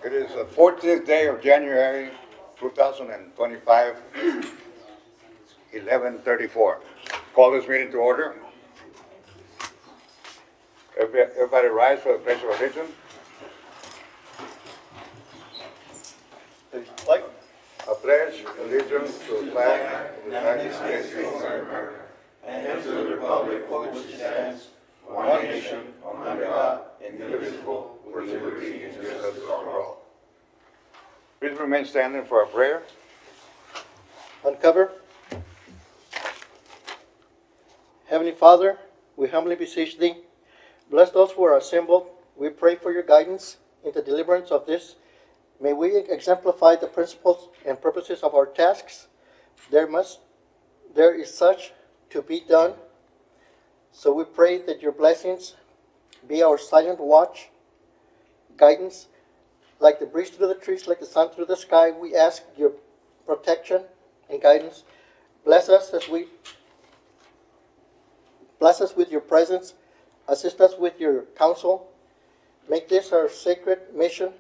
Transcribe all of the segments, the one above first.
It is the 14th day of January, 2025, 11:34. Call this meeting to order. Everybody rise for the pledge of allegiance. Like, I pledge allegiance to the flag of the United States of America and to the republic for which it stands, one nation, under God, indivisible, with liberty and justice for all. Please remain standing for a prayer. Uncover. Heavenly Father, we humbly beseech Thee, bless those who are assembled. We pray for your guidance in the deliverance of this. May we exemplify the principles and purposes of our tasks. There is such to be done. So we pray that your blessings be our silent watch, guidance, like the breeze through the trees, like the sun through the sky. We ask your protection and guidance. Bless us with your presence. Assist us with your counsel. Make this our sacred mission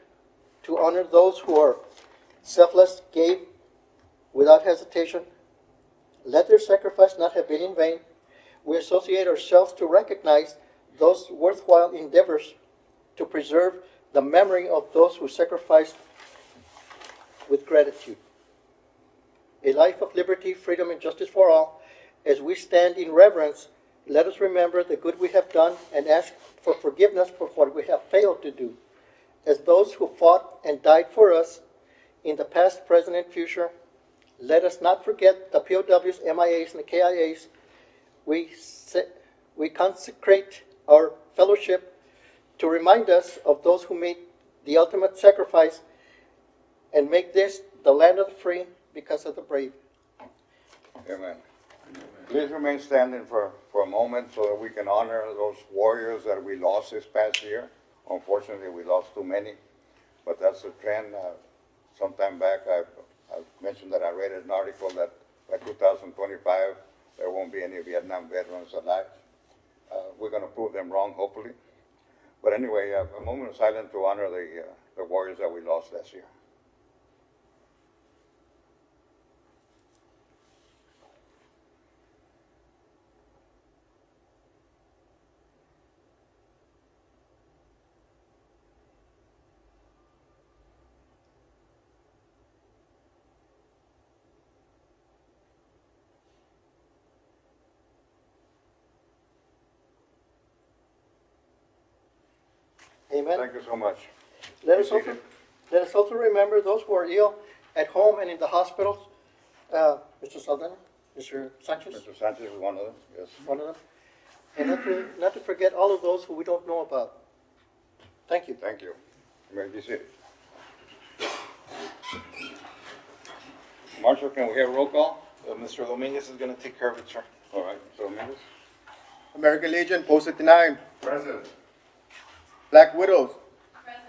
to honor those who are selfless, gave without hesitation. Let their sacrifice not have been in vain. We associate ourselves to recognize those worthwhile endeavors to preserve the memory of those who sacrificed with gratitude. A life of liberty, freedom, and justice for all. As we stand in reverence, let us remember the good we have done and ask for forgiveness for what we have failed to do. As those who fought and died for us in the past, present, and future, let us not forget the POWs, MIAs, and the KIAs. We consecrate our fellowship to remind us of those who made the ultimate sacrifice and make this the land of the free because of the brave. Amen. Please remain standing for a moment so that we can honor those warriors that we lost this past year. Unfortunately, we lost too many, but that's the trend. Sometime back, I mentioned that I read an article that by 2025, there won't be any Vietnam veterans alive. We're going to prove them wrong, hopefully. But anyway, a moment of silence to honor the warriors that we lost last year. Amen. Thank you so much. Let us also remember those who are ill at home and in the hospitals. Mr. Saldana, Mr. Sanchez, Mr. Sanchez is one of them, yes. one of them. And not to forget all of those who we don't know about. Thank you. Thank you. You may be seated. Marshall, can we have roll call? Mr. Dominguez is going to take care of it, sir. All right, so members? American Legion, Post 59. Present. Black Widows. Present.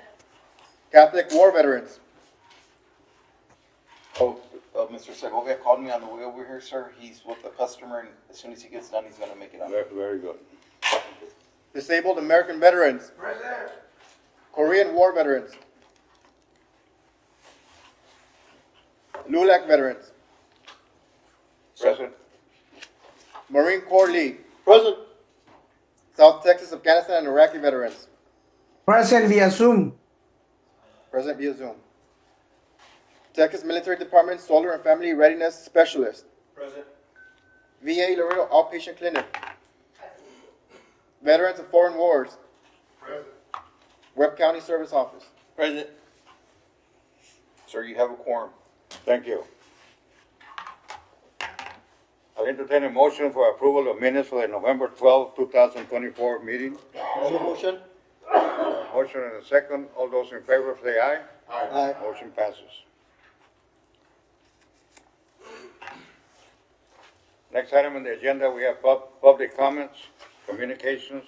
Catholic War Veterans. Oh, Mr. Segovia called me on the way over here, sir. He's with the customer, and as soon as he gets done, he's going to make it up. Very good. Disabled American Veterans. Present. Korean War Veterans. LULAC Veterans. Present. Marine Corps League. Present. South Texas, Afghanistan, and Iraqi Veterans. Present via Zoom. Present via Zoom. Texas Military Department Solar and Family Readiness Specialist. Present. VA Laredo Outpatient Clinic. Veterans of Foreign Wars. Present. Webb County Service Office. Present. Sir, you have a quorum. Thank you. I'll entertain a motion for approval of minutes for the November 12, 2024 meeting. Motion. Motion and a second. All those in favor say aye. Aye. Motion passes. Next item on the agenda, we have public comments, communications.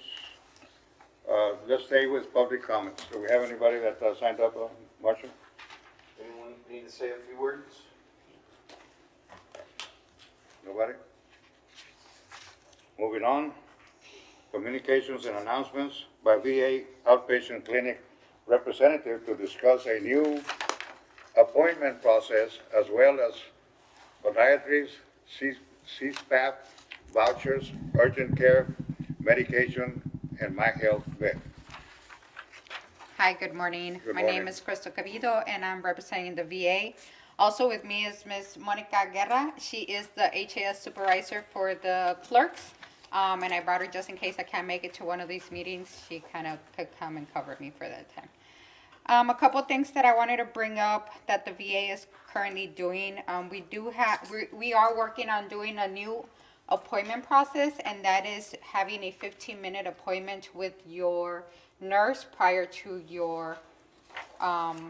Let's stay with public comments. Do we have anybody that signed up, Marshall? Anyone need to say a few words? Nobody? Moving on, communications and announcements by VA Outpatient Clinic representative to discuss a new appointment process as well as podiatries, CPAP, vouchers, urgent care, medication, and My Health Vet. Hi, good morning. Good My name morning. is Crystal Cabido, and I'm representing the VA. Also with me is Ms. Monica Guerra. She is the HAS supervisor for the clerks. And I brought her just in case I can't make it to one of these meetings. She kind of could come and cover me for that time. A couple things that I wanted to bring up that the VA is currently doing. We are working on doing a new appointment process, and that is having a 15-minute appointment with your nurse prior to your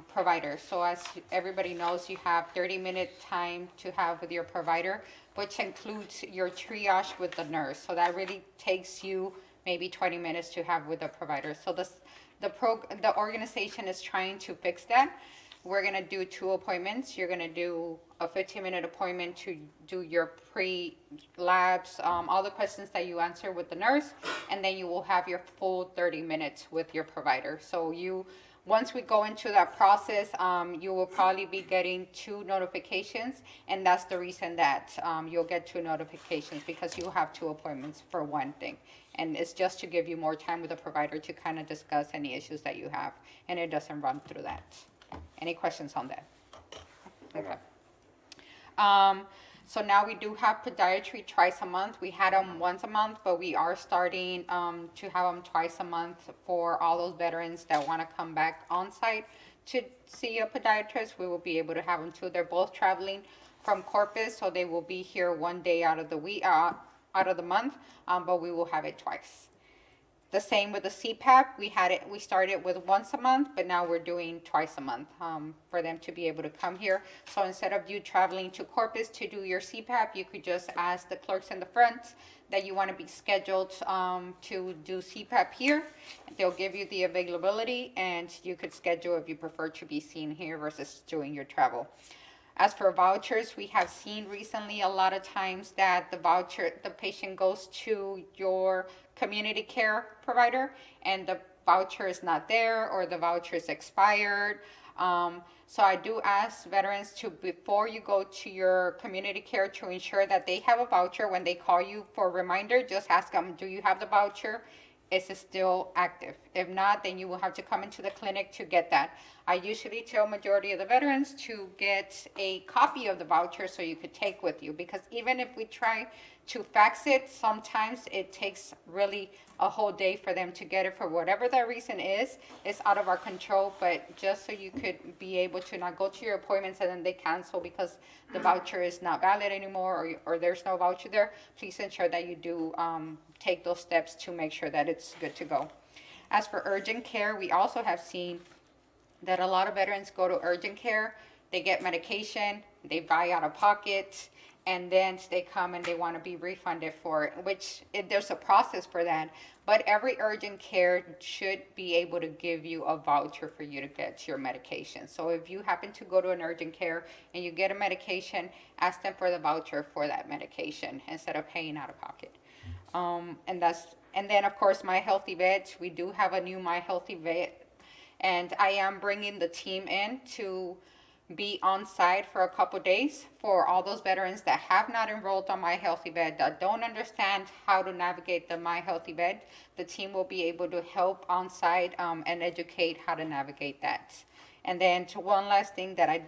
provider. So as everybody knows, you have 30-minute time to have with your provider, which includes your triage with the nurse. So that really takes you maybe 20 minutes to have with the provider. So the organization is trying to fix that. We're gonna do 2 appointments. You're gonna do a 15-minute appointment to do your pre-labs, all the questions that you answer with the nurse, and then you will have your full 30 minutes with your provider. So once we go into that process, you will probably be getting 2 notifications, and that's the reason that you'll get 2 notifications, because you have 2 appointments for one thing. And it's just to give you more time with the provider to kind of discuss any issues that you have, and it doesn't run through that. Any questions on that? Okay. So now we do have podiatry twice a month. We had them once a month, but we are starting to have them twice a month for all those veterans that want to come back on site to see a podiatrist. We will be able to have them too. They're both traveling from Corpus, so they will be here one day out of the week, out of the month, but we will have it twice. The same with the CPAP. We started with once a month, but now we're doing twice a month for them to be able to come here. So instead of you traveling to Corpus to do your CPAP, you could just ask the clerks in the front that you want to be scheduled to do CPAP here. They'll give you the availability, and you could schedule if you prefer to be seen here versus doing your travel. As for vouchers, we have seen recently a lot of times that the patient goes to your community care provider and the voucher is not there, or the voucher is expired. So I do ask veterans to, before you go to your community care, to ensure that they have a voucher. When they call you for a reminder, just ask them, do you have the voucher? Is it still active? If not, then you will have to come into the clinic to get that. I usually tell majority of the veterans to get a copy of the voucher so you could take with you, because even if we try to fax it, sometimes it takes really a whole day for them to get it. For whatever that reason is, it's out of our control. But just so you could be able to not go to your appointments and then they cancel because the voucher is not valid anymore, or there's no voucher there, please ensure that you do take those steps to make sure that it's good to go. As for urgent care, we also have seen that a lot of veterans go to urgent care, they get medication, they buy out of pocket, and then they come and they want to be refunded for it, which there's a process for that. But every urgent care should be able to give you a voucher for you to get your medication. So if you happen to go to an urgent care and you get a medication, ask them for the voucher for that medication instead of paying out of pocket. And then of course, My Healthy Vet. We do have a new My Healthy Vet, and I am bringing the team in to be on site for a couple days for all those veterans that have not enrolled on My Healthy Vet, that don't understand how to navigate the My Healthy Vet. The team will be able to help on site and educate how to navigate that. And then two last things that I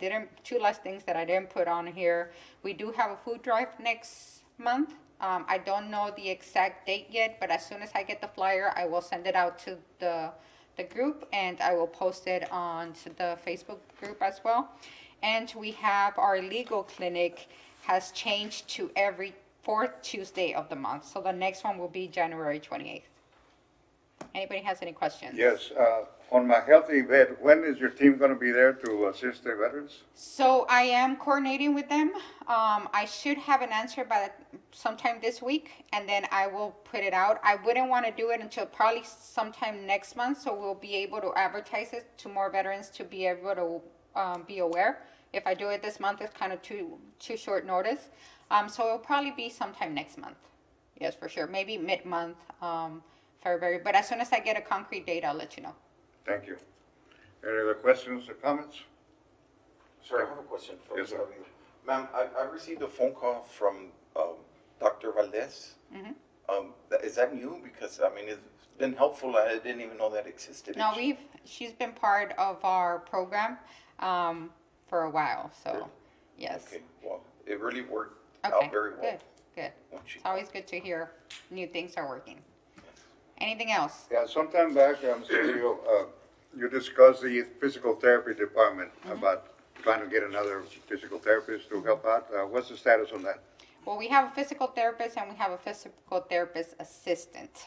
didn't put on here. We do have a food drive next month. I don't know the exact date yet, but as soon as I get the flyer, I will send it out to the group, and I will post it on the Facebook group as well. And we have our legal clinic has changed to every 4th Tuesday of the month. So the next one will be January 28th. Anybody has any questions? Yes, on My Healthy Vet, when is your team going to be there to assist the veterans? So I am coordinating with them. I should have an answer by sometime this week, and then I will put it out. I wouldn't want to do it until probably sometime next month, so we'll be able to advertise it to more veterans to be able to be aware. If I do it this month, it's kind of too short notice. So it'll probably be sometime next month. Yes, for sure. Maybe mid-month, February. But as soon as I get a concrete date, I'll let you know. Thank you. Any other questions or comments? Sir, I have a question for Yes, sir. you. Ma'am, I received a phone call from Dr. Valdez. Is that new? Because, I mean, it's been helpful. I didn't even know that existed. No, she's been part of our program for a while, so, yes. Okay, well, it really worked Okay, out very well. good, good. When she- It's always good to hear new things are working. Anything else? Yeah, sometime back, Mr. Leo, you discussed the physical therapy department about trying to get another physical therapist to help out. What's the status on that? Well, we have a physical therapist and we have a physical therapist assistant.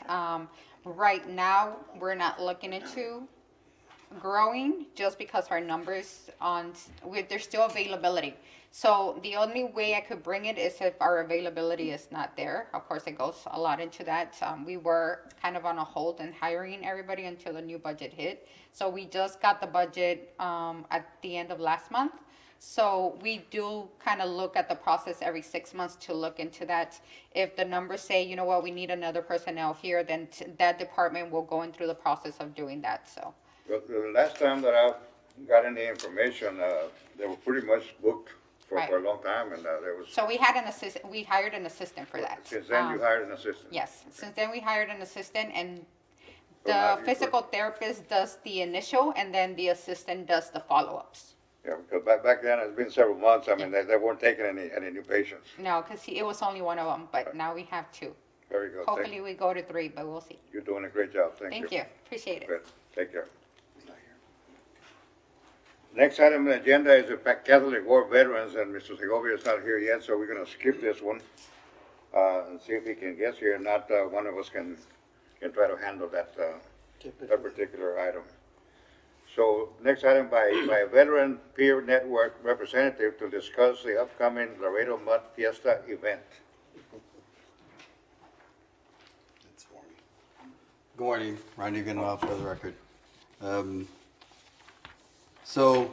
Right now, we're not looking into growing just because our numbers there's still availability. So the only way I could bring it is if our availability is not there. Of course, it goes a lot into that. We were kind of on a hold and hiring everybody until the new budget hit. So we just got the budget at the end of last month. So we do kind of look at the process every 6 months to look into that. If the numbers say, you know what, we need another personnel here, then that department will go in through the process of doing that, so. The last time that I got any information, they were pretty much booked for Right. a long time, and there was, So we had an assistant, we hired an assistant for that. since then you hired an assistant? Yes, since then we hired an assistant and So now the you physical therapist does the initial and then the assistant does the follow-ups. Yeah, because back then, it's been several months, I mean, they weren't taking any new patients. No, because it was only one of them, but now we have two. Very good. Hopefully we go to three, but we'll see. You're doing a great job, thank you. Thank you, appreciate it. Good, take care. Next item on the agenda is the Catholic War veterans, and Mr. Segovia is not here yet, so we're gonna skip this one, and see if he can get here. Not, one of us can try to handle that particular item. So, next item by a veteran peer network representative to discuss the upcoming Laredo Mud Fiesta event. Good morning, Randy Villanueva for the record. So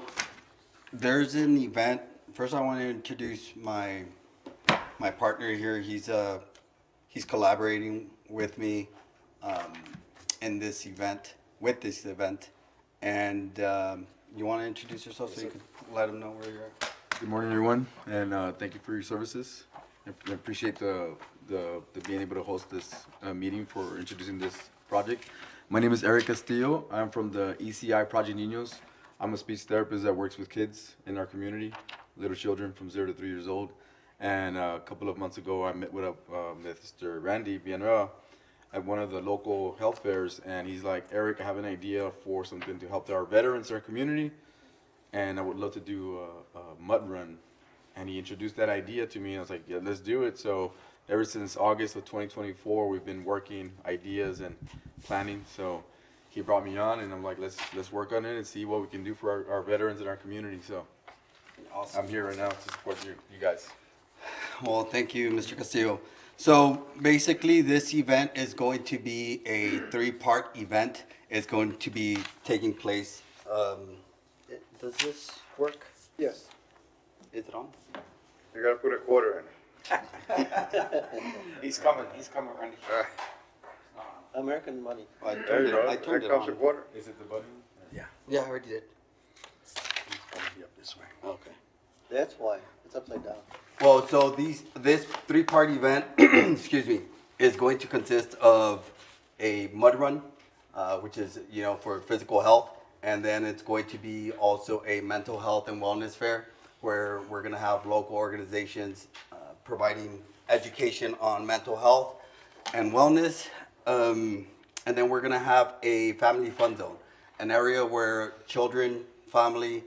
there's an event. First, I want to introduce my partner here. He's collaborating with me in this event, and you want to introduce yourself so you can let them know where you're at. Good morning, everyone, and thank you for your services. I appreciate the being able to host this meeting for introducing this project. My name is Eric Castillo. I'm from the ECI Project Niños. I'm a speech therapist that works with kids in our community, little children from 0 to 3 years old. And a couple of months ago, I met with Mr. Randy Villanueva at one of the local health fairs, and he's like, Eric, I have an idea for something to help our veterans in our community, and I would love to do a mud run. And he introduced that idea to me, and I was like, yeah, let's do it. So ever since August of 2024, we've been working ideas and planning. So he brought me on, and I'm like, let's work on it and see what we can do for our veterans in our community. So Awesome. I'm here right now to support you guys. Well, thank you, Mr. Castillo. So basically, this event is going to be a 3-part event. It's going to be taking place. Does this work? Yes. Is it on? You gotta put a quarter in it. He's coming, Randy. American money. I There turned you go, it. I there turned it comes a on. quarter. Is it the button? Yeah, I already did. This way. Okay. That's why, it's upside down. Well, so this 3-part event, excuse me, is going to consist of a mud run, which is, for physical health. And then it's going to be also a mental health and wellness fair where we're going to have local organizations providing education on mental health and wellness. And then we're going to have a family fun zone, an area where children, family,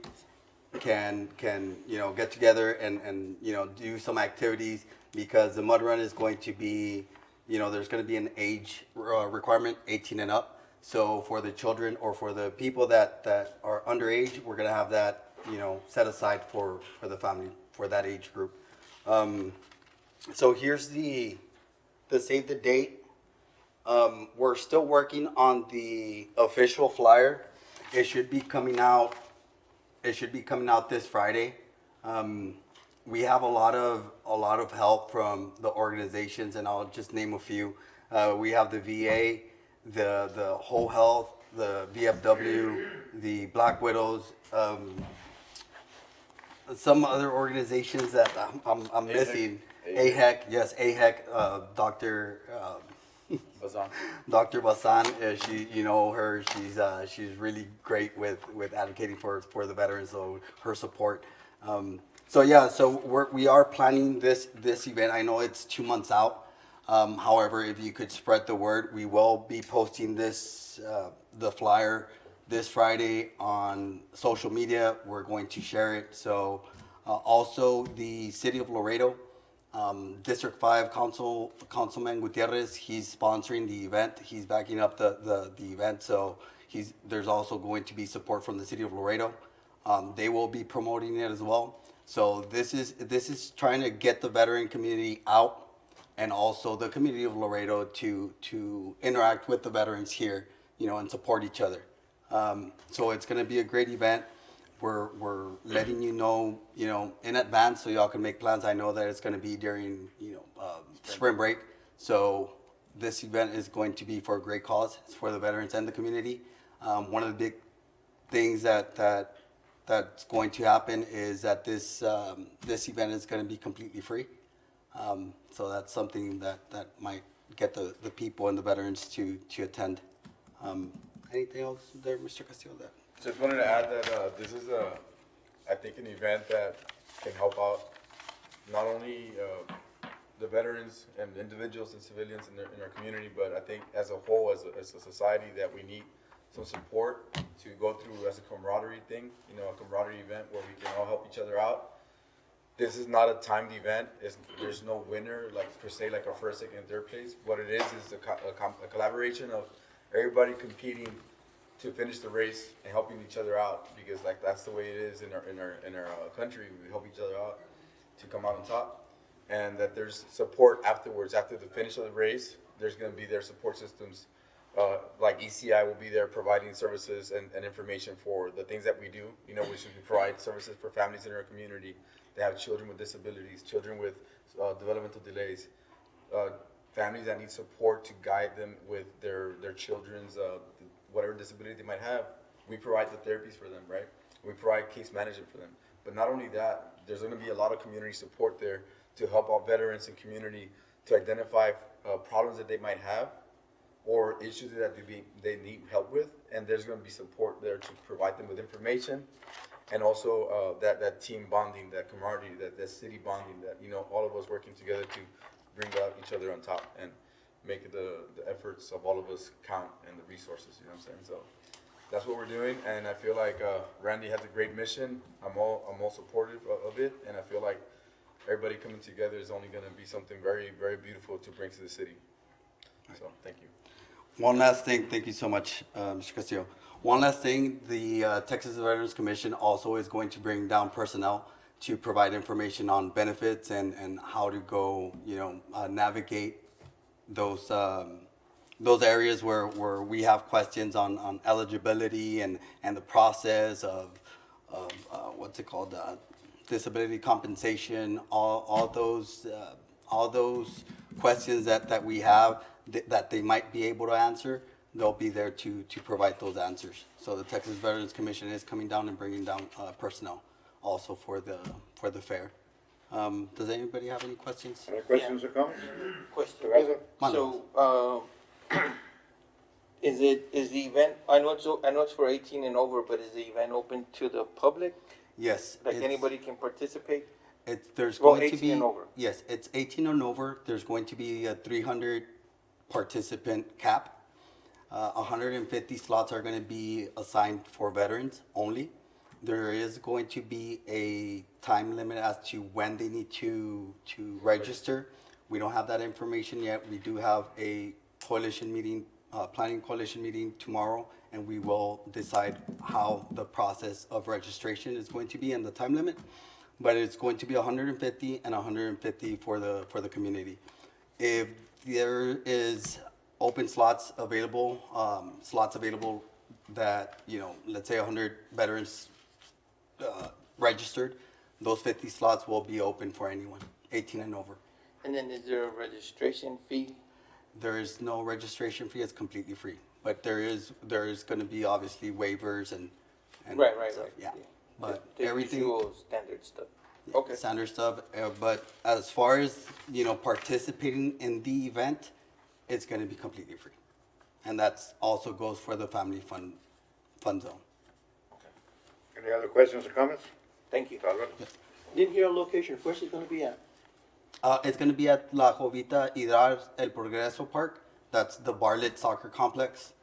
can get together and do some activities, because the mud run is going to be, there's going to be an age requirement, 18 and up. So for the children or for the people that are underage, we're going to have that set aside for the family, for that age group. So here's the save the date. We're still working on the official flyer. It should be coming out this Friday. We have a lot of help from the organizations, and I'll just name a few. We have the VA, the Whole Health, the VFW, the Black Widows, some other organizations that I'm missing. AHEC, yes, AHEC, Dr. Bazan. Dr. Basan, she, you know her, she's really great with advocating for the veterans, so her support. So yeah, so we are planning this event. I know it's 2 months out. However, if you could spread the word, we will be posting this, the flyer this Friday on social media. We're going to share it. So also the city of Laredo, District 5 Councilman Gutierrez, he's sponsoring the event. He's backing up the event. So there's also going to be support from the city of Laredo. They will be promoting it as well. So this is trying to get the veteran community out, and also the community of Laredo to interact with the veterans here, you know, and support each other. So it's going to be a great event. We're letting you know, in advance so y'all can make plans. I know that it's going to be during, spring break. So this event is going to be for a great cause. It's for the veterans and the community. One of the big things that's going to happen is that this event is going to be completely free. So that's something that might get the people and the veterans to attend. Anything else there, Mr. Castillo? Just wanted to add that this is I think, an event that can help out not only the veterans and individuals and civilians in our community, but I think as a whole, as a society, that we need some support to go through as a camaraderie thing, a camaraderie event where we can all help each other out. This is not a timed event. There's no winner, like per se, like a first, second, and third place. What it is a collaboration of everybody competing to finish the race and helping each other out, because that's the way it is in our country. We help each other out to come out on top, and that there's support afterwards. After the finish of the race, there's going to be their support systems. Like ECI will be there providing services and information for the things that we do. Which is we provide services for families in our community that have children with disabilities, children with developmental delays, families that need support to guide them with their children's whatever disability they might have. We provide the therapies for them, right? We provide case management for them. But not only that, there's going to be a lot of community support there to help out veterans and community to identify problems that they might have or issues that they need help with. And there's going to be support there to provide them with information, and also that team bonding, that camaraderie, that city bonding, that all of us working together to bring out each other on top and make the efforts of all of us count, and the resources, you know what I'm saying? So that's what we're doing, and I feel like Randy has a great mission. I'm all supportive of it, and I feel like everybody coming together is only going to be something very, very beautiful to bring to the city. So thank you. One last thing, thank you so much, Mr. Castillo. One last thing, the Texas Veterans Commission also is going to bring down personnel to provide information on benefits and how to go, navigate those areas where we have questions on eligibility and the process of what's it called, disability compensation, all those questions that we have that they might be able to answer. They'll be there to provide those answers. So the Texas Veterans Commission is coming down and bringing down personnel also for the fair. Does anybody have any questions? Any questions or comments? Question. Mano. So, is the event, I know it's for 18 and over, but is the event open to the public? Yes. Like it's- anybody can participate? There's Well, going to 18 be, and over. yes, it's 18 and over. There's going to be a 300 participant cap. 150 slots are going to be assigned for veterans only. There is going to be a time limit as to when they need to register. We don't have that information yet. We do have a coalition meeting, planning coalition meeting tomorrow, and we will decide how the process of registration is going to be and the time limit. But it's going to be 150 and 150 for the community. If there is open slots available that, let's say 100 veterans registered, those 50 slots will be open for anyone, 18 and over. And then is there a registration fee? There is no registration fee. It's completely free. But there is going to be obviously waivers and Right. stuff, yeah. But The everything usual standard stuff. Okay. standard stuff. But as far as participating in the event, it's going to be completely free, and that's also goes for the family fun zone. Any other questions or comments? Thank you. Albert? Didn't hear a location. Where's it gonna be at? It's going to be at La Jovita Hidrar El Progreso Park. That's the Bartlett Soccer Complex.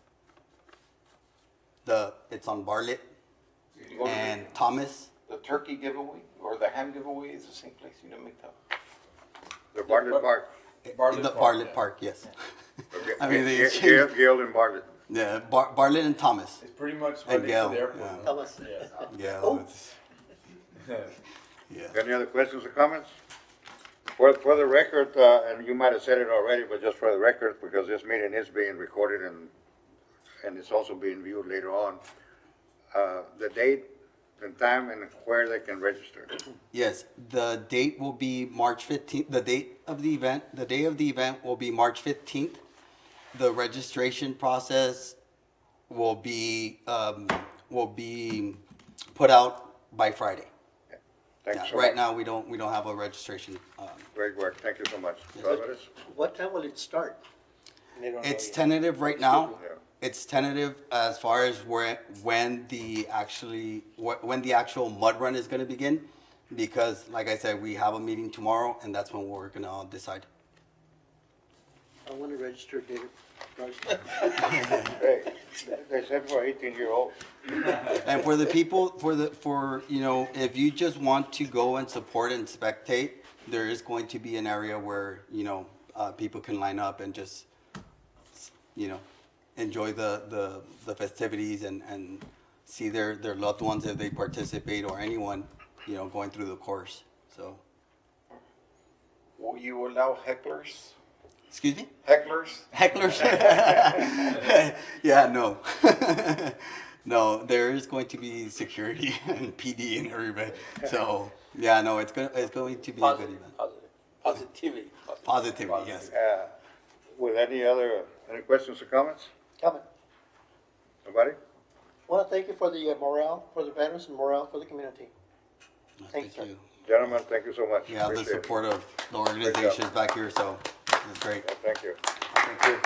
It's on Bartlett You go to and Thomas. the turkey giveaway or the ham giveaway is the same place. You didn't make that. The Bartlett Park. Bartlett Park, yes. Okay. I mean, they Gail, changed- Gail and Bartlett. Yeah, Bartlett and Thomas. It's pretty much And right next Gail. to the airport. Yeah. Thomas. Yeah. Oh. Yeah. Any other questions or comments? For the record, and you might have said it already, but just for the record, because this meeting is being recorded and it's also being viewed later on, the date and time and where they can register. Yes, the date will be March 15th. The day of the event will be March 15th. The registration process will be put out by Friday. Thank Yeah, you so right much. now, we don't have a registration. Great work. Thank you so much. Alvarez? What time will it start? They don't know It's yet. tentative right now. Yeah. It's tentative as far as when the actual mud run is going to begin, because like I said, we have a meeting tomorrow, and that's when we're going to decide. I wanna register, David. Hey, they said for 18-year-olds. And for the people, if you just want to go and support and spectate, there is going to be an area where, people can line up and just, enjoy the festivities and see their loved ones if they participate or anyone, going through the course. So, Will you allow hecklers? excuse me? Hecklers? Hecklers? Yeah, no. No, there is going to be security and PD and everybody. So, yeah, no, it's going to be a good event. Positivity. Positivity, yes. With any questions or comments? Comment. Nobody? Wanna thank you for the morale, for the veterans and morale for the community. Thanks, Thank sir. you. Gentlemen, thank you so much. Yeah, the Appreciate it. support of the organizations back here, so it's great. Yeah, thank you. Thank you.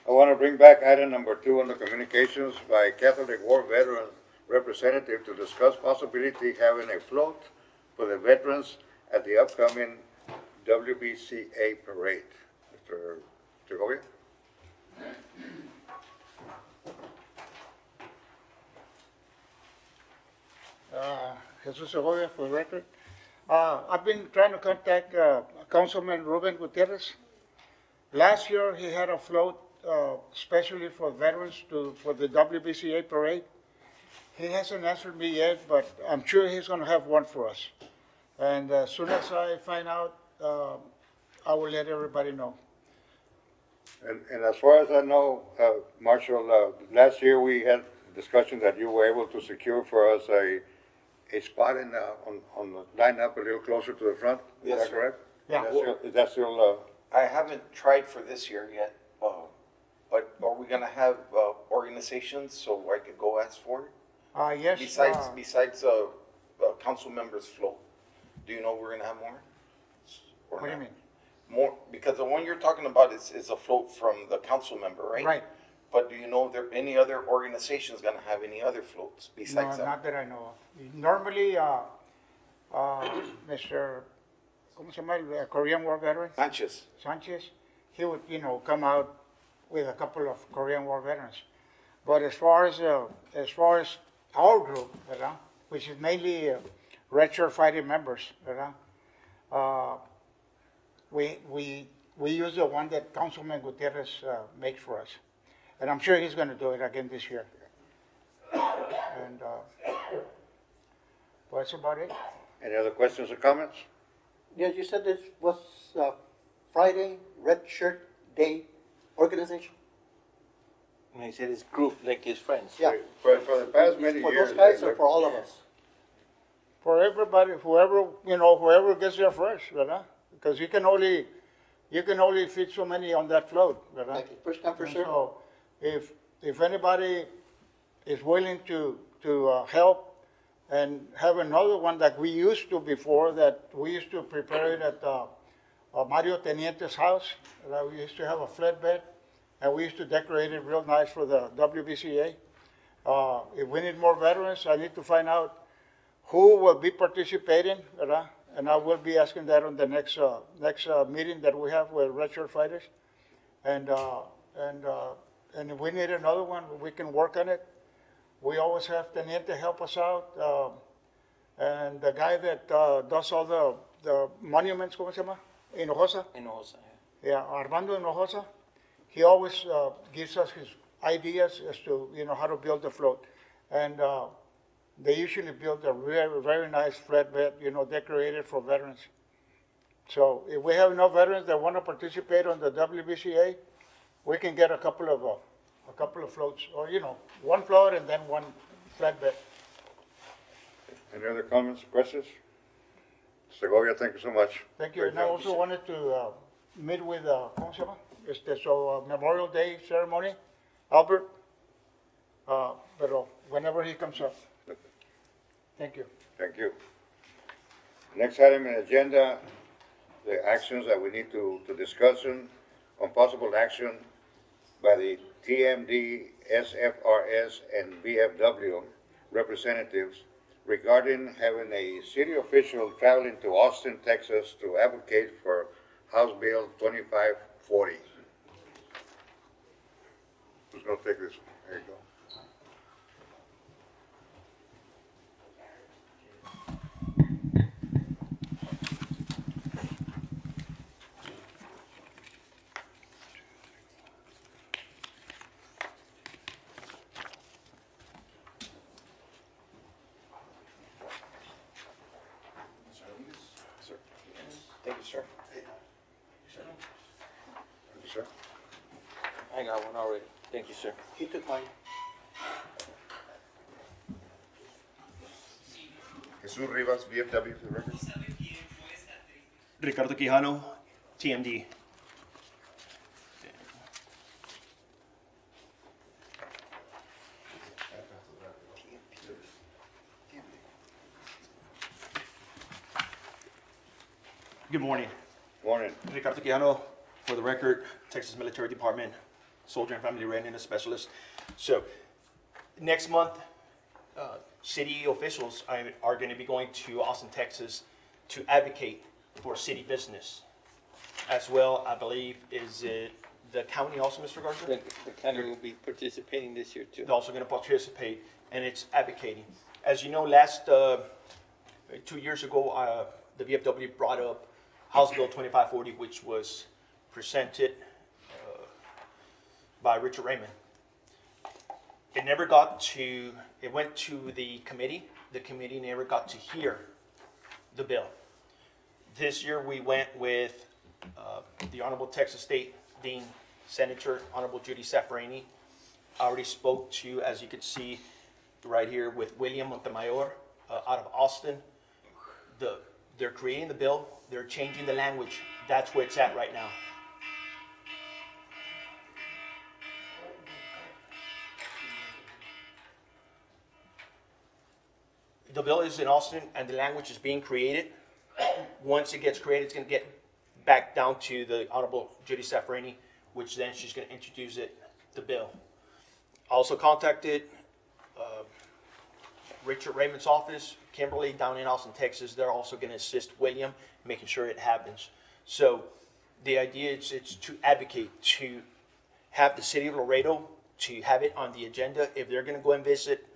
I want to bring back item number 2 on the communications by Catholic War Veteran Representative to discuss possibility having a float for the veterans at the upcoming WBCA parade. Mr. Segovia? Jesus Segovia for the record. I've been trying to contact Councilman Ruben Gutierrez. Last year, he had a float especially for veterans for the WBCA parade. He hasn't answered me yet, but I'm sure he's going to have one for us. And as soon as I find out, I will let everybody know. And as far as I know, Marshall, last year we had discussion that you were able to secure for us a spot on the lineup a little closer to the front. Yes, Is that sir. correct? Yeah. Is that still, I haven't tried for this year yet, but are we gonna have organizations so I could go ask for it? Yes. Besides council members' float, do you know we're gonna have more? Or What do you not? mean? More, because the one you're talking about is a float from the council member, right? Right. But do you know if there any other organizations gonna have any other floats No, besides that? not that I know of. Normally, Mr. ¿Cómo se llama? El Korean War veteran? Sanchez. Sanchez, he would, come out with a couple of Korean War veterans. But as far as our group, ¿verdad? Which is mainly Red Shirt fighting members, ¿verdad? We use the one that Councilman Gutierrez makes for us. And I'm sure he's gonna do it again this year. And, well, that's about it. any other questions or comments? Yeah, you said this was Friday Red Shirt Day organization? And he said his group, like his friends. Yeah. For the past many For years. those guys they- or for all of us? For everybody, whoever gets there first, ¿verdad? because you can only fit so many on that float, ¿verdad? Exactly. First come, first And served. so if anybody is willing to help and have another one that we used to before, that we used to prepare it at Mario Teniente's house. We used to have a flatbed, and we used to decorate it real nice for the WBCA. If we need more veterans, I need to find out who will be participating, ¿verdad? And I will be asking that on the next meeting that we have with Red Shirt Fighters. And if we need another one, we can work on it. We always have Teniente help us out. And the guy that does all the monuments, ¿cómo se llama? Hinojosa. Hinojosa, Yeah, Armando Hinojosa. He always gives us his ideas as to, how to build the float. And they usually build a very, very nice flatbed, decorated for veterans. So if we have enough veterans that want to participate on the WBCA, we can get a couple of floats, or one float and then one flatbed. Any other comments, questions? Segovia, thank you so much. Thank you. Great And I job. also wanted to meet with, ¿cómo se llama? Memorial Day ceremony, Albert, pero whenever he comes up. Thank you. Thank you. Next item in agenda, the actions that we need to discuss on possible action by the TMD, SFRS, and VFW representatives regarding having a city official traveling to Austin, Texas to advocate for House Bill 2540. Who's gonna take this? There you go. Thank you, sir. Sir? I got one already. Thank you, sir. He took mine. Jesus Rivas, VFW, for the record. Ricardo Quijano, TMD. Good morning. Morning. Ricardo Quijano, for the record, Texas Military Department, Soldier and Family Readiness Specialist. So, next month, city officials are going to be going to Austin, Texas to advocate for city business. As well, I believe, is it the county also, Mr. Garza? The county will be participating this year too. They're also going to participate, and it's advocating. As you know, last 2 years ago, the VFW brought up House Bill 2540, which was presented by Richard Raymond. It never got to, it went to the committee. The committee never got to hear the bill. This year we went with the Honorable Texas State Dean, Senator Honorable Judy Safraini. I already spoke to, as you can see right here, with William Montemayor out of Austin. They're creating the bill. They're changing the language. That's where it's at right now. The bill is in Austin, and the language is being created. Once it gets created, it's going to get back down to the Honorable Judy Safraini, which then she's going to introduce the bill. I also contacted Richard Raymond's office, Kimberly, down in Austin, Texas. They're also going to assist William, making sure it happens. So the idea is it's to advocate, to have the city of Laredo, to have it on the agenda if they're going to go and visit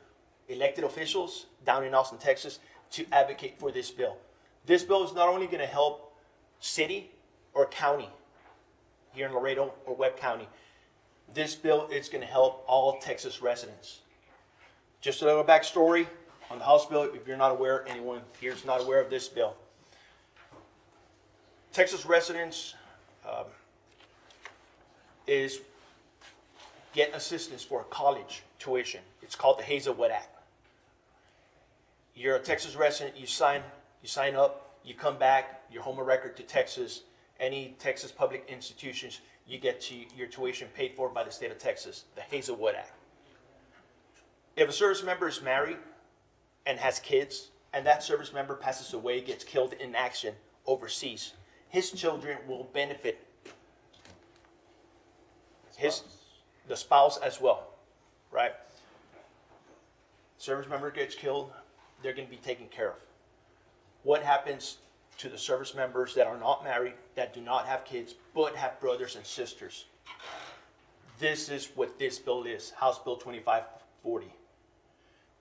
elected officials down in Austin, Texas, to advocate for this bill. This bill is not only going to help city or county here in Laredo or Webb County. This bill is going to help all Texas residents. Just a little backstory on the House bill, if you're not aware, anyone here is not aware of this bill. Texas residents get assistance for college tuition. It's called the Hazelwood Act. You're a Texas resident, you sign up, you come back, your home of record to Texas, any Texas public institutions, you get your tuition paid for by the state of Texas, the Hazelwood Act. If a service member is married and has kids, and that service member passes away, gets killed in action overseas, his children will benefit the spouse as well, right? Service member gets killed, they're going to be taken care of. What happens to the service members that are not married, that do not have kids, but have brothers and sisters? This is what this bill is, House Bill 2540,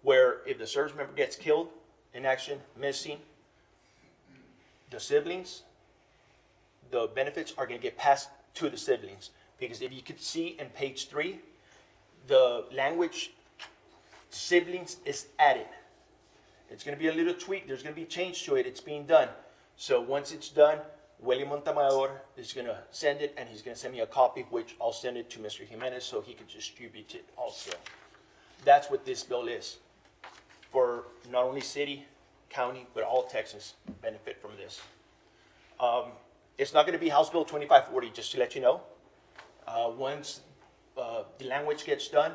where if the service member gets killed in action, missing, the siblings, the benefits are going to get passed to the siblings. Because if you could see in page 3, the language siblings is added. It's going to be a little tweak. There's going to be change to it. It's being done. So once it's done, William Montemayor is going to send it, and he's going to send me a copy, which I'll send it to Mr. Jimenez so he can distribute it also. That's what this bill is. For not only city, county, but all Texans benefit from this. It's not going to be House Bill 2540, just to let you know. Once the language gets done,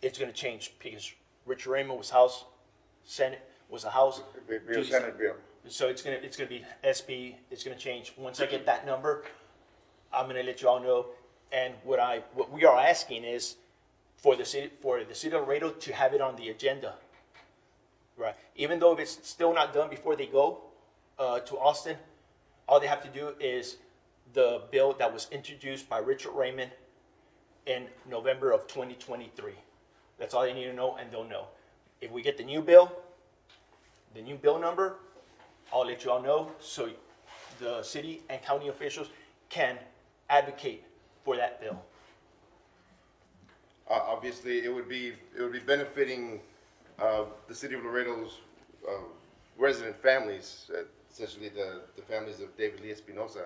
it's going to change because Richard Raymond was House, Senate was a House. It'll be a Senate bill. So it's gonna be SB. It's gonna change. Once I get that number, I'm gonna let you all know. And what we are asking is for the city of Laredo to have it on the agenda, right? Even though if it's still not done before they go to Austin, all they have to do is the bill that was introduced by Richard Raymond in November of 2023. That's all they need to know, and they'll know. If we get the new bill number, I'll let you all know so the city and county officials can advocate for that bill. Obviously, it would be benefiting the city of Laredo's resident families, essentially the families of David Lee Espinosa,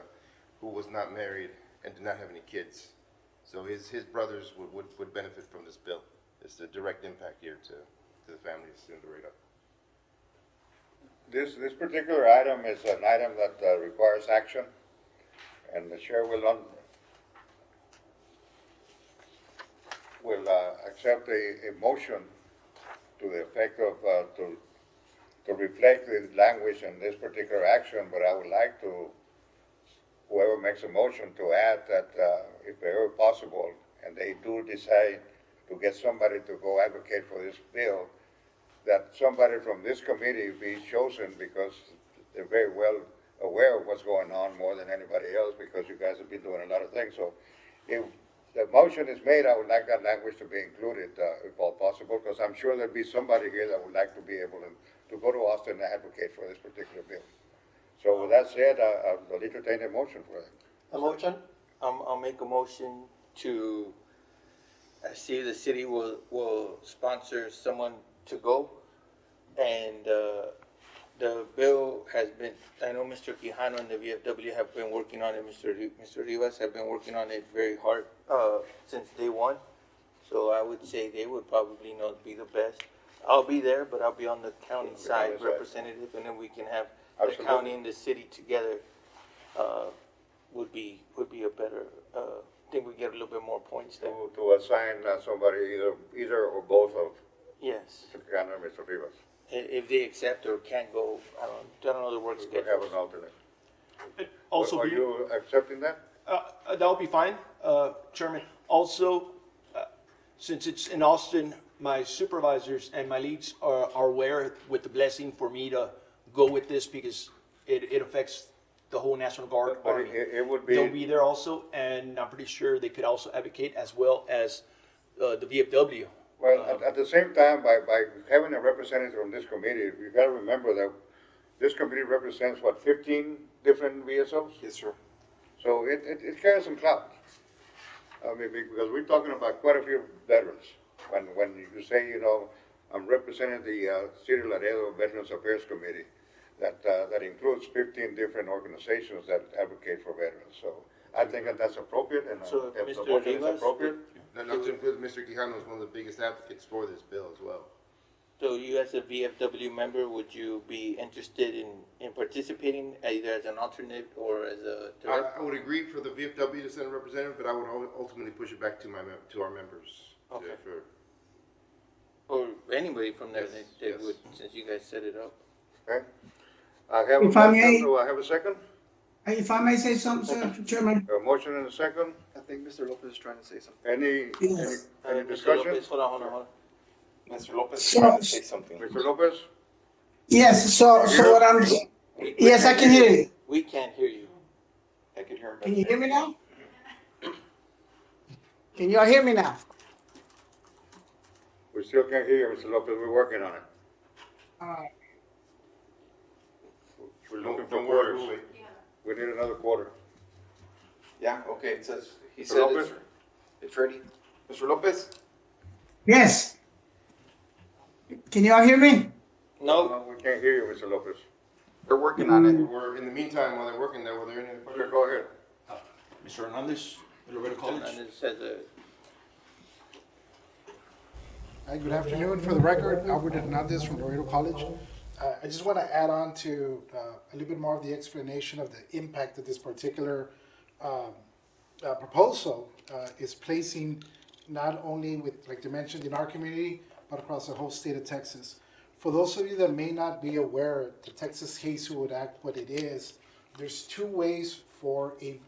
who was not married and did not have any kids. So his brothers would benefit from this bill. It's a direct impact here to the families in Laredo. This particular item is an item that requires action, and the chair will accept a motion to the effect of to reflect the language in this particular action. But I would like to, whoever makes a motion, to add that if ever possible, and they do decide to get somebody to go advocate for this bill, that somebody from this committee be chosen, because they're very well aware of what's going on more than anybody else, because you guys have been doing a lot of things. So if the motion is made, I would like that language to be included, if all possible, because I'm sure there'll be somebody here that would like to be able to go to Austin and advocate for this particular bill. So with that said, I'll entertain a motion for that. A motion? I'll make a motion to see if the city will sponsor someone to go. And the bill has been, I know Mr. Quijano and the VFW have been working on it. Mr. Rivas have been working on it very hard since day one. So I would say they would probably be the best. I'll be there, but I'll be on the county side representative, and then we can have the county and the city together. Would be a better. I think we get a little bit more points there. To assign somebody either or both of Yes. Mr. Quijano and Mr. Rivas. If they accept or can't go, I don't know the work We'll schedule. have an alternate. Also, Are you accepting that? that'll be fine, Chairman. Also, since it's in Austin, my supervisors and my leads are aware with the blessing for me to go with this because it affects the whole National Guard But Army. it would be. They'll be there also, and I'm pretty sure they could also advocate as well as the VFW. Well, at the same time, by having a representative from this committee, you gotta remember that this committee represents, 15 different VSOs? Yes, sir. So it carries some clout. I mean, because we're talking about quite a few veterans. When you say, I'm representing the City of Laredo Veterans Affairs Committee, that includes 15 different organizations that advocate for veterans. So I think that's appropriate, and So, if the Mr. motion is Rivas, appropriate. Not to include Mr. Quijano is one of the biggest advocates for this bill as well. So you as a VFW member, would you be interested in participating either as an alternate or as a direct? I would agree for the VFW to send a representative, but I would ultimately push it back to to our members. Okay. For- Or anybody from there, Yes, they yes. would, since you guys set it up. Okay. I have a If I may- motion, do I have a second? If I may say something, Sir Chairman, A motion and a second? I think Mr. Lopez is trying to say something. Any Yes. any Mr. discussion? Lopez, hold on. Mr. Lopez is So- trying to say something. Mr. Lopez? yes, so what I'm, yes, I can hear you. We can't hear you. I could hear him. Can you hear me now? Can you all hear me now? We still can't hear you, Mr. Lopez, we're working on it. We're looking for Don't worry, quarters. we'll wait. We need another quarter. Yeah, okay, it says, he Mr. said Lopez? it's ready. Mr. Lopez? Yes. Can you all hear me? No, No, we can't hear you, Mr. Lopez. They're working on it. We're, in the meantime, while they're working there, were there any other Sure, questions? go ahead. Mr. Hernandez, Laredo College. and it says, Hi, good afternoon. For the record, Albert Hernandez from Laredo College. I just want to add on to a little bit more of the explanation of the impact that this particular proposal is placing not only with, like you mentioned, in our community, but across the whole state of Texas. For those of you that may not be aware, the Texas Hazelwood Act, what it is, there's two ways for a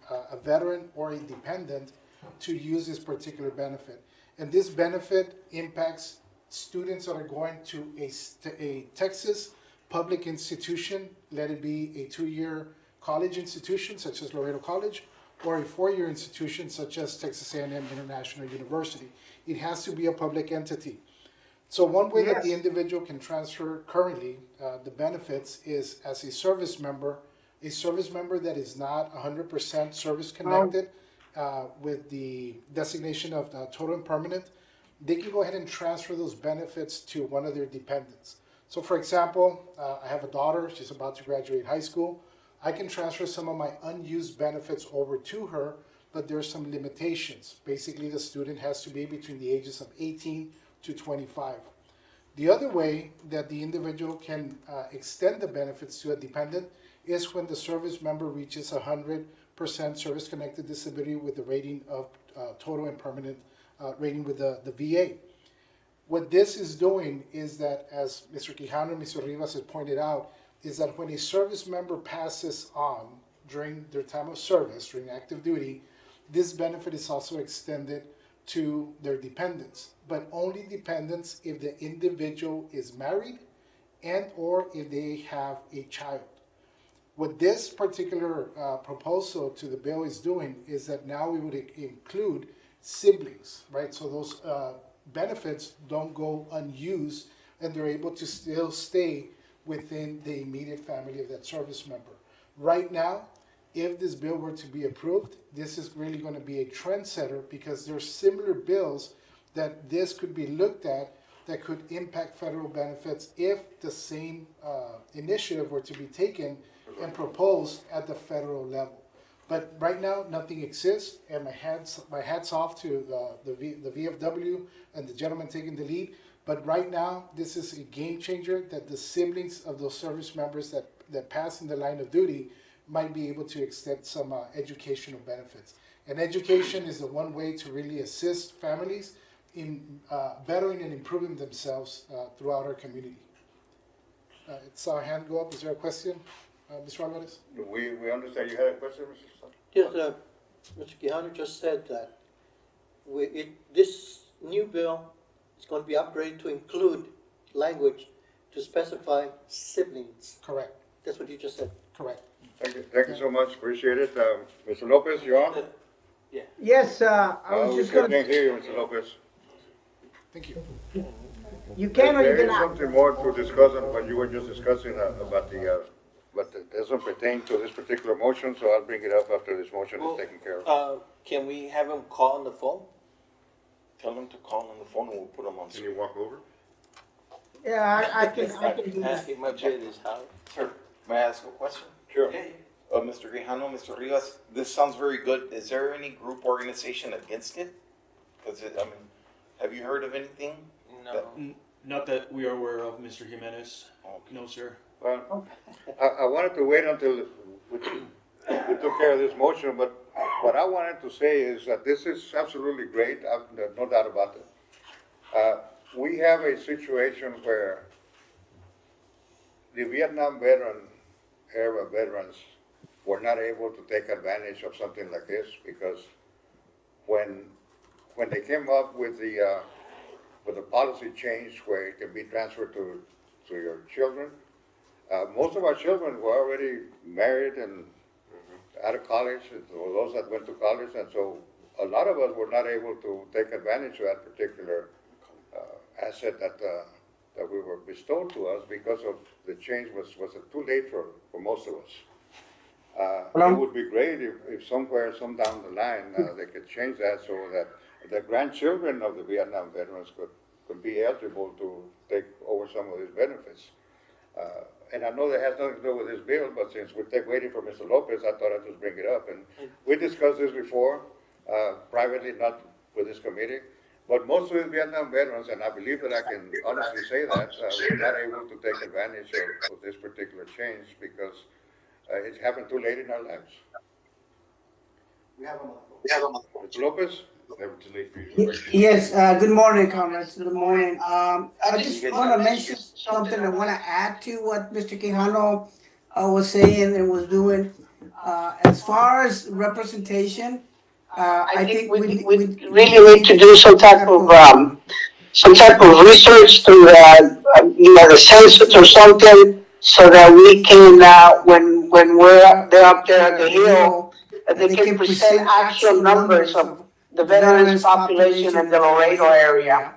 veteran or a dependent to use this particular benefit. And this benefit impacts students that are going to a Texas public institution, let it be a 2-year college institution such as Laredo College, or a 4-year institution such as Texas A&M International University. It has to be a public entity. So one way that the individual can transfer currently the benefits is as a service member that is not 100% service connected with the designation of total and permanent. They can go ahead and transfer those benefits to one of their dependents. So for example, I have a daughter, she's about to graduate high school. I can transfer some of my unused benefits over to her, but there's some limitations. Basically, the student has to be between the ages of 18 to 25. The other way that the individual can extend the benefits to a dependent is when the service member reaches 100% service-connected disability with the rating of total and permanent rating with the VA. What this is doing is that, as Mr. Quijano and Mr. Rivas has pointed out, is that when a service member passes on during their time of service, during active duty, this benefit is also extended to their dependents, but only dependents if the individual is married and or if they have a child. What this particular proposal to the bill is doing is that now we would include siblings, right? So those benefits don't go unused and they're able to still stay within the immediate family of that service member. Right now, if this bill were to be approved, this is really going to be a trendsetter because there are similar bills that this could be looked at that could impact federal benefits if the same initiative were to be taken and proposed at the federal level. But right now, nothing exists, and my hats off to the VFW and the gentleman taking the lead. But right now, this is a game changer that the siblings of those service members that pass in the line of duty might be able to extend some educational benefits. And education is the one way to really assist families in bettering and improving themselves throughout our community. Saw a hand go up. Is there a question, Mr. Alvarez? We understand you had a question, Mr. Sutton? Yes, Mr. Quijano just said that this new bill is going to be upgraded to include language to specify siblings. Correct. That's what you just said. Correct. Thank you so much, appreciate it. Mr. Lopez, you on? Yes, I was We just still gonna, can't hear you, Mr. Lopez. Thank you. you can or you There is cannot. something more to discuss on what you were just discussing about but it doesn't pertain to this particular motion, so I'll bring it up after this motion is taken care of. can we have him call on the phone? Tell them to call on the phone and we'll put them on Can screen. you walk over? Yeah, I can do that. Ask him up at his house. Sir, may I ask a question? Sure. Mr. Quijano, Mr. Rivas, this sounds very good. Is there any group organization against it? Because have you heard of anything? No. Not that we are aware of, Mr. Jimenez. No, sir. Well, I wanted to wait until we took care of this motion, but what I wanted to say is that this is absolutely great, there's no doubt about it. We have a situation where the Vietnam era veterans were not able to take advantage of something like this because when they came up with the policy change where it can be transferred to your children, most of our children were already married and out of college, or those that went to college, and so a lot of us were not able to take advantage of that particular asset that we were bestowed to us because of the change was too late for most of us. It would be great if somewhere, some down the line, they could change that so that the grandchildren of the Vietnam veterans could be eligible to take over some of these benefits. And I know that has nothing to do with this bill, but since we're waiting for Mr. Lopez, I thought I'd just bring it up. And we discussed this before, privately, not with this committee. But most of the Vietnam veterans, and I believe that I can honestly say that, were not able to take advantage of this particular change because it happened too late in our lives. We have Mr. Lopez? Never too late for you. Yes, good morning, comrades. Good morning. I just want to mention something. I want to add to what Mr. Quijano was saying and was doing. As far as representation, I think we really need to do some type of research through the census or something, so that we can when they're up there at the Hill, they can present actual numbers of the veterans population in the Laredo area,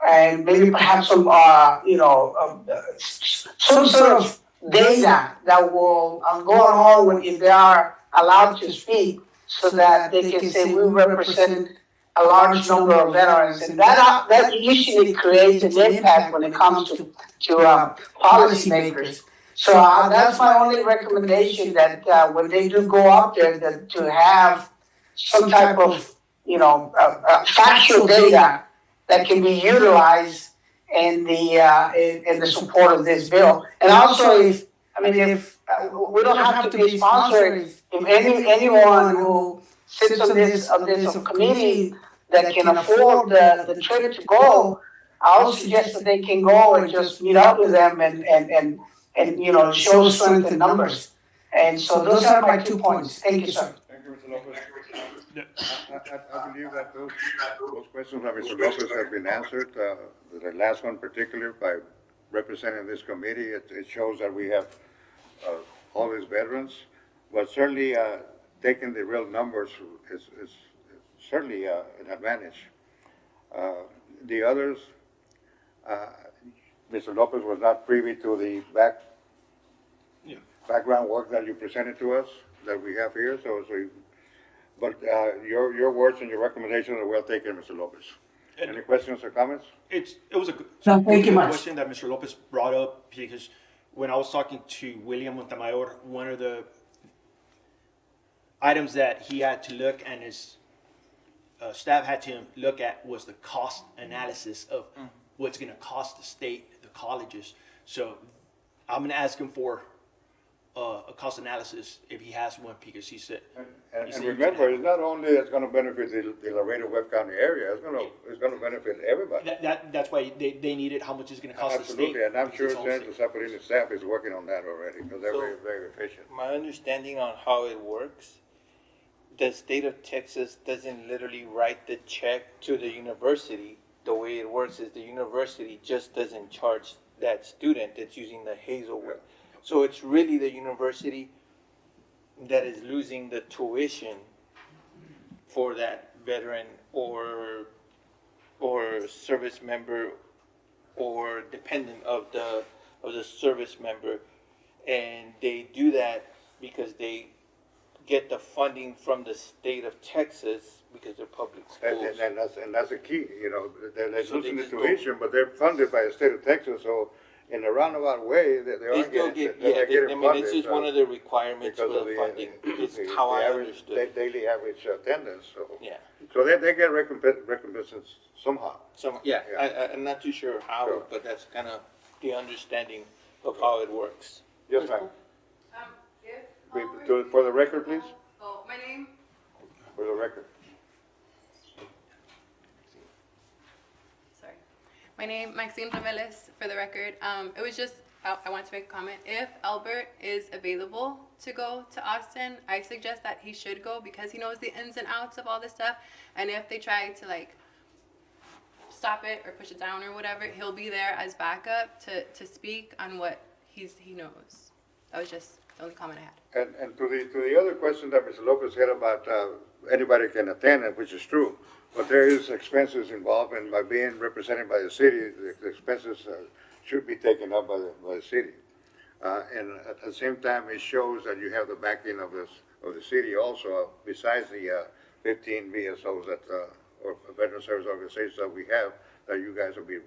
and maybe perhaps some some sort of data that will go along if they are allowed to speak, so that they can say we represent a large number of veterans, and that usually creates an impact when it comes to policymakers. So that's my only recommendation, that when they do go up there, that to have some type of factual data that can be utilized in the support of this bill. And also, if we don't have to be sponsored, if anyone who sits on this committee that can afford the trip to go, I'll suggest that they can go and just meet up with them and show strength in numbers. And so those are my 2 points. Thank you, sir. Thank you, Mr. Lopez. I believe that those questions by Mr. Lopez have been answered. The last one particular by representing this committee, it shows that we have all these veterans, but certainly taking the real numbers is certainly an advantage. The others, Mr. Lopez was not privy to the background work that you presented to us, that we have here, but your words and your recommendations are well taken, Mr. Lopez. Any questions or comments? It was a good Thank you much. question that Mr. Lopez brought up, because when I was talking to William Montemayor, one of the items that he had to look and his staff had to look at was the cost analysis of what's going to cost the state, the colleges. So I'm going to ask him for a cost analysis if he has one, because he said. And remember, it's not only it's going to benefit the Laredo Webb County area, it's going to benefit everybody. That's why they need it. How much is going to cost the state? Absolutely, and I'm sure Senator Zapparini's staff is working on that already, because they're very, very efficient. My understanding on how it works, the state of Texas doesn't literally write the check to the university. The way it works is the university just doesn't charge that student that's using the Hazelwood. So it's really the university that is losing the tuition for that veteran or service member or dependent of the service member, and they do that because they get the funding from the state of Texas because they're public schools. And that's the key, they're losing the tuition, but they're funded by the state of Texas, so in a roundabout way, they They aren't still getting, get, they're yeah, getting I mean, funded. it's just one of the requirements for because of the funding, it's the how I average understood. Daily average attendance, so. Yeah, So they get recompenses somehow. so, yeah, Yeah. I'm not too sure how, Sure. but that's kind of the understanding of how it works. Yes, ma'am. If, For the record, please, oh, my name, for the record. sorry. My name, Maxine Rameles, for the record. It was just, I wanted to make a comment. If Albert is available to go to Austin, I suggest that he should go because he knows the ins and outs of all this stuff. And if they try to like stop it or push it down or whatever, he'll be there as backup to speak on what he knows. That was just the only comment I had. And to the other question that Mr. Lopez had about, anybody can attend, and which is true, but there is expenses involved, and by being represented by the city, the expenses, should be taken up by the city. And at the same time, it shows that you have the backing of the city also, besides the, 15 VSOs that, or veteran service organizations that we have, that you guys will be,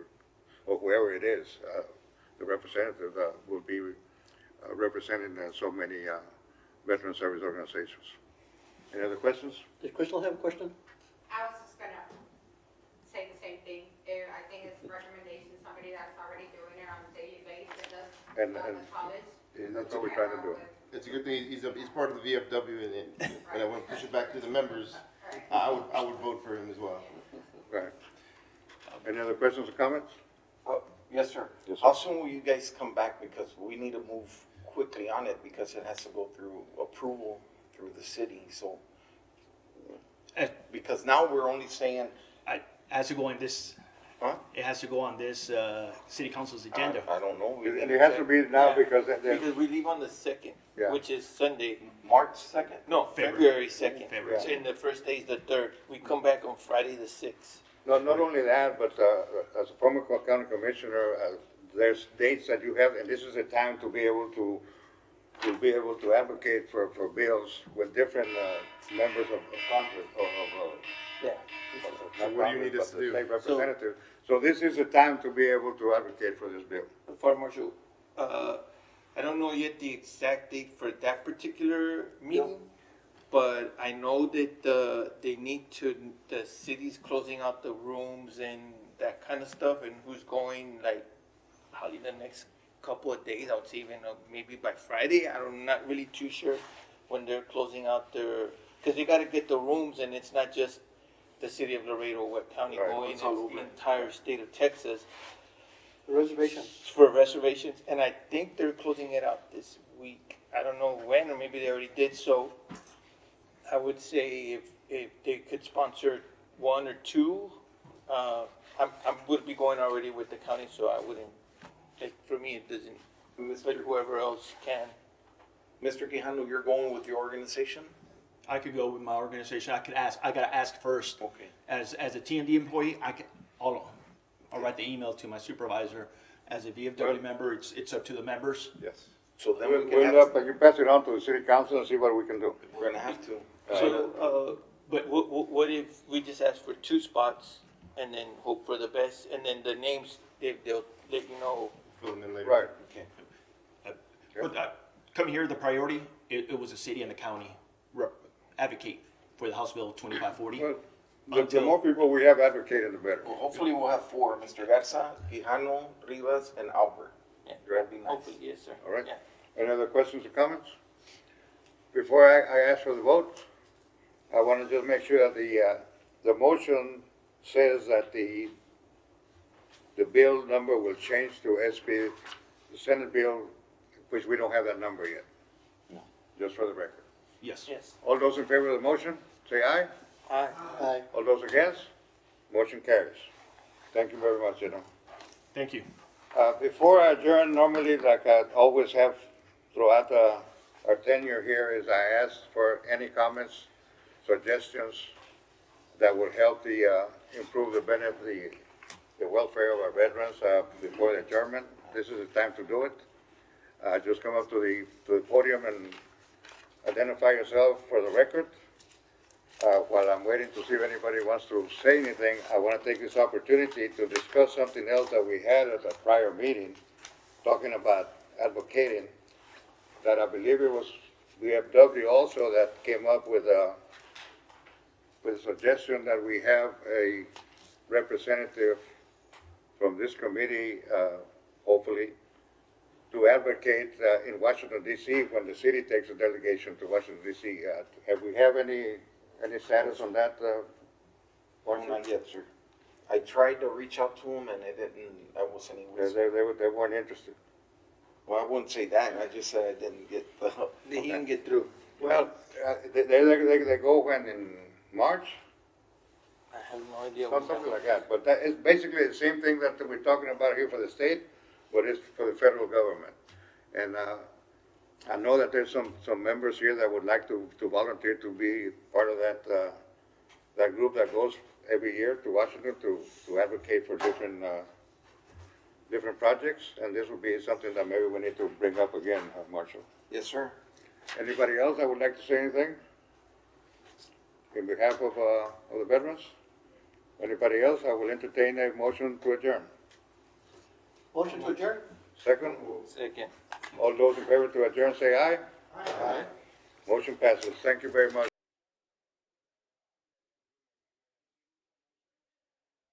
or whoever it is, the representative, will be representing so many veteran service organizations. Any other questions? Did Crystal have a question? I was just gonna say the same thing. I think it's recommendation, somebody that's already doing it on a daily basis, And- the and- college. That's what we're trying to do. It's a good thing, he's part of the VFW, and I want to push it back to the members. I would vote for him as well. Right. Any other questions or comments? Yes, sir. Yes, sir. How soon will you guys come back? Because we need to move quickly on it because it has to go through approval through the city, so. Because now we're only saying, It has to go on this, huh? it has to go on this, city council's agenda. I don't know. We And gotta it has to check. be now Yeah. because Because we leave on the 2nd, Yeah. which is Sunday. March 2nd? No, February 2nd. February. And the first day is the 3rd. We come back on Friday the 6th. not only that, but as a former county commissioner, there's dates that you have, and this is the time to be able to advocate for bills with different members of Congress, Yeah. So what do you need us to do? State representative. So this is the time to be able to advocate for this bill. Fire Marshal, I don't know yet the exact date for that particular meeting, but I know that they need to, the city's closing out the rooms and that kind of stuff, and who's going, like, probably the next couple of days, I would say even maybe by Friday. I'm not really too sure when they're closing out their, because they gotta get the rooms, and it's not just the city of Laredo, Webb County Right, going, it's it's all over. the entire state of Texas Reservations. for reservations, and I think they're closing it out this week. I don't know when, or maybe they already did so. I would say if they could sponsor one or two, would be going already with the county, so I wouldn't, for me, it doesn't, but whoever else can. Mr. Quijano, you're going with your organization? I could go with my organization. I gotta ask first. Okay. As a TMD employee, I'll write the email to my supervisor. As a VFW member, it's up to the members. Yes. So then we can We'll, have, you pass it on to the city council and see what we can do. we're gonna have to. So, but what if we just ask for 2 spots and then hope for the best, and then the names, they'll let you know. Fill them in later. Right. Okay. But come here, the priority, it was the city and the county advocate for the House Bill 2540. Well, the more people we have advocating, the better. Well, hopefully we'll have 4, Mr. Garza, Quijano, Rivas, and Albert. Yeah, Great. that'd be nice. Hopefully, yes, sir. All right. Yeah. Any other questions or comments? Before I ask for the vote, I want to just make sure that the motion says that the bill number will change to SB, the Senate bill, which we don't have that number yet. Just for the record. Yes. Yes. All those in favor of the motion, say aye. Aye. Aye. All those against, motion carries. Thank you very much, gentlemen. Thank you. Before I adjourn, normally, like I always have throughout our tenure here, is I ask for any comments, suggestions that would help improve the benefit, the welfare of our veterans before the adjournment. This is the time to do it. Just come up to the podium and identify yourself for the record. While I'm waiting to see if anybody wants to say anything, I want to take this opportunity to discuss something else that we had at a prior meeting. talking about advocating, that I believe it was VFW also that came up with a suggestion that we have a representative from this committee, hopefully, to advocate in Washington DC when the city takes a delegation to Washington DC. Have we have any status on that? No, not yet, sir. I tried to reach out to him and I wasn't able to. They weren't interested. Well, I wouldn't say that, I just said I didn't get He didn't get through. Well, they go when, in March? I have no idea. Something like that, but that is basically the same thing that we're talking about here for the state, but it's for the federal government. And, I know that there's some members here that would like to volunteer to be part of that group that goes every year to Washington to advocate for different projects, and this would be something that maybe we need to bring up again, Marshall. Yes, sir. Anybody else that would like to say anything? In behalf of the veterans? Anybody else? I will entertain a motion to adjourn. Motion to adjourn? Second? Second. All those in favor to adjourn, say aye. Aye. Motion passes. Thank you very much.